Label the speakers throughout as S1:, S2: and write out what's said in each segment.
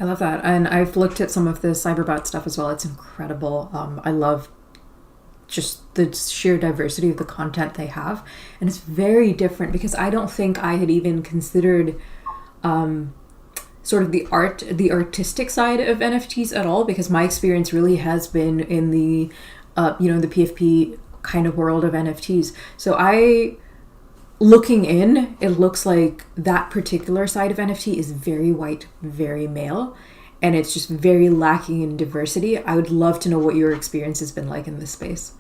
S1: I love that. And I've looked at some of the cyberbot stuff as well. It's incredible. I love just the sheer diversity of the content they have. And it's very different because I don't think I had even considered sort of the artistic side of NFTs at all, because my experience really has been in the, the PFP kind of world of NFTs. So looking in, it looks like that particular side of NFT is very white, very male, and it's just very lacking in diversity. I would love to know what your experience has been like in this space.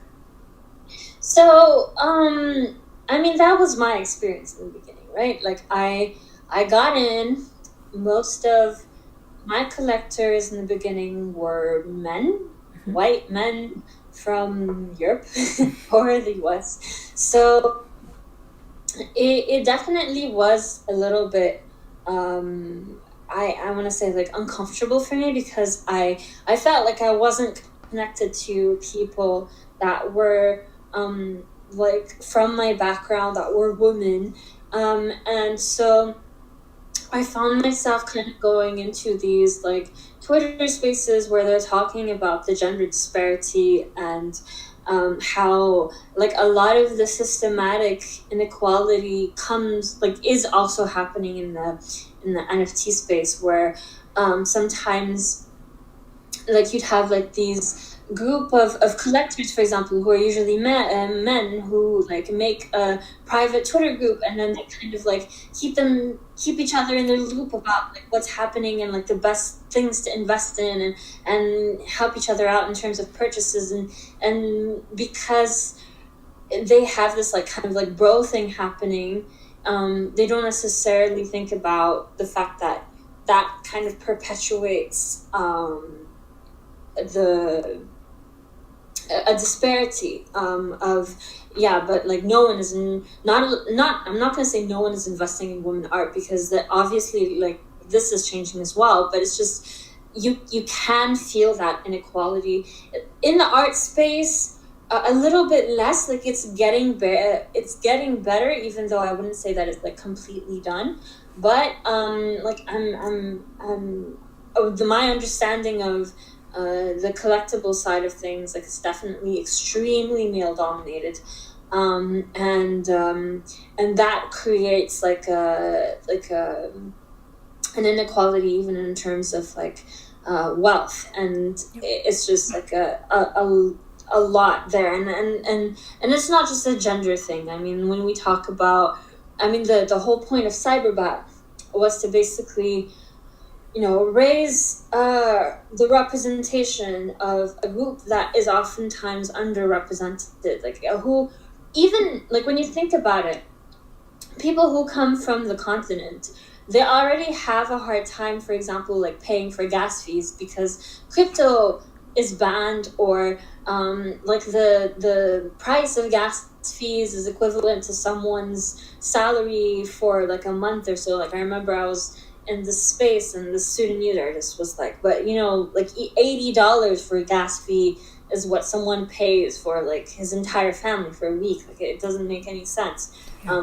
S2: So, that was my experience in the beginning, right? Like I got in. Most of my collectors in the beginning were men, white men from Europe or the US. So it definitely was a little bit, I want to say like uncomfortable for me, because I felt like I wasn't connected to people that were like from my background, that were women. And so I found myself kind of going into these like Twitter spaces where they're talking about the gender disparity and how like a lot of the systematic inequality is also happening in the NFT space, where sometimes like you'd have like these group of collectors, for example, who are usually men who like make a private Twitter group, and then they kind of like keep each other in the loop about like what's happening and like the best things to invest in, and help each other out in terms of purchases, and because they have this like kind of like bro thing happening, they don't necessarily think about the fact that kind of perpetuates a disparity of but like no one is not I'm not going to say no one is investing in women art, because that obviously like this is changing as well, but it's just you can feel that inequality in the art space a little bit less. Like it's getting better, even though I wouldn't say that it's like completely done, but like my understanding of the collectible side of things, like it's definitely extremely male dominated, and that creates like an inequality even in terms of like wealth, and it's just like a lot there, and it's not just a gender thing. I mean, when we talk about, the whole point of Cyberbot was to basically raise the representation of a group that is oftentimes underrepresented, like who, even like when you think about it, people who come from the continent, they already have a hard time, for example, like paying for gas fees because crypto is banned, or like the price of gas fees is equivalent to someone's salary for like a month or so. Like I remember I was in this space and the Sudanese artist was like, but like $80 for a gas fee is what someone pays for like his entire family for a week. Like it doesn't make any sense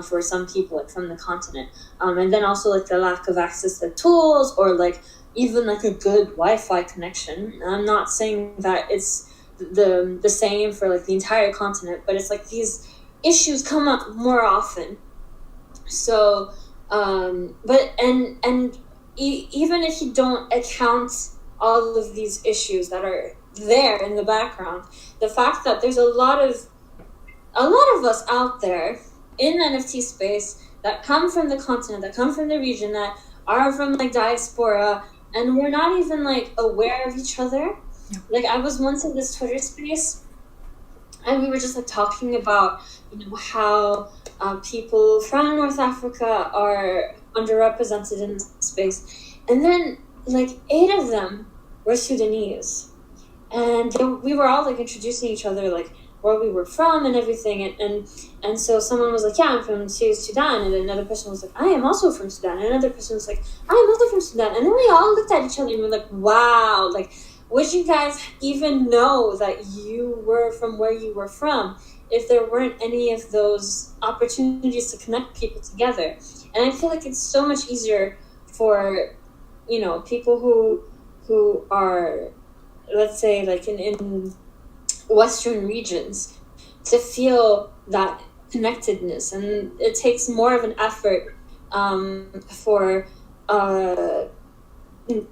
S2: for some people like from the continent. And then also like the lack of access to tools, or like even like a good Wi-Fi connection. I'm not saying that it's the same for like the entire continent, but it's like these issues come up more often. So even if you don't account all of these issues that are there in the background, the fact that there's a lot of us out there in the NFT space that come from the continent, that come from the region, that are from like diaspora, and we're not even like aware of each other. Yeah. Like I was once in this Twitter space, and we were just like talking about how people from North Africa are underrepresented in space, and then like 8 of them were Sudanese, and we were all like introducing each other, like where we were from and everything, and so someone was like, yeah, I'm from Sudan, and another person was like, I am also from Sudan, and another person was like, I am also from Sudan, and then we all looked at each other and we were like, wow, like would you guys even know that you were from where you were from if there weren't any of those opportunities to connect people together? And I feel like it's so much easier for people who are, let's say, like in Western regions, to feel that connectedness, and it takes more of an effort for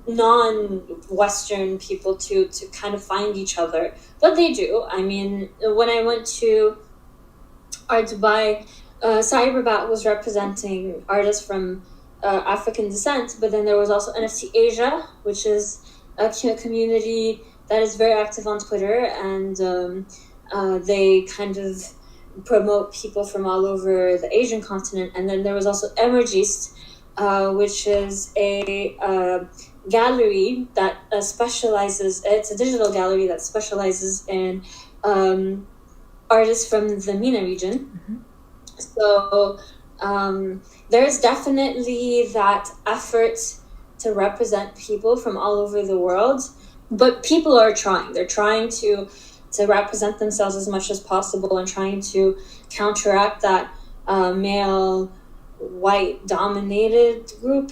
S2: non-Western people to kind of find each other, but they do. I mean, when I went to Art Dubai, Cyberbat was representing artists from African descent, but then there was also NFT Asia, which is a community that is very active on Twitter, and they kind of promote people from all over the Asian continent. And then there was also Emergist, which is a gallery that specializes, it's a digital gallery that specializes in artists from the MENA region.
S1: Mm-hmm.
S2: So there's definitely that effort to represent people from all over the world, but people are trying. They're trying to represent themselves as much as possible, and trying to counteract that male, white dominated group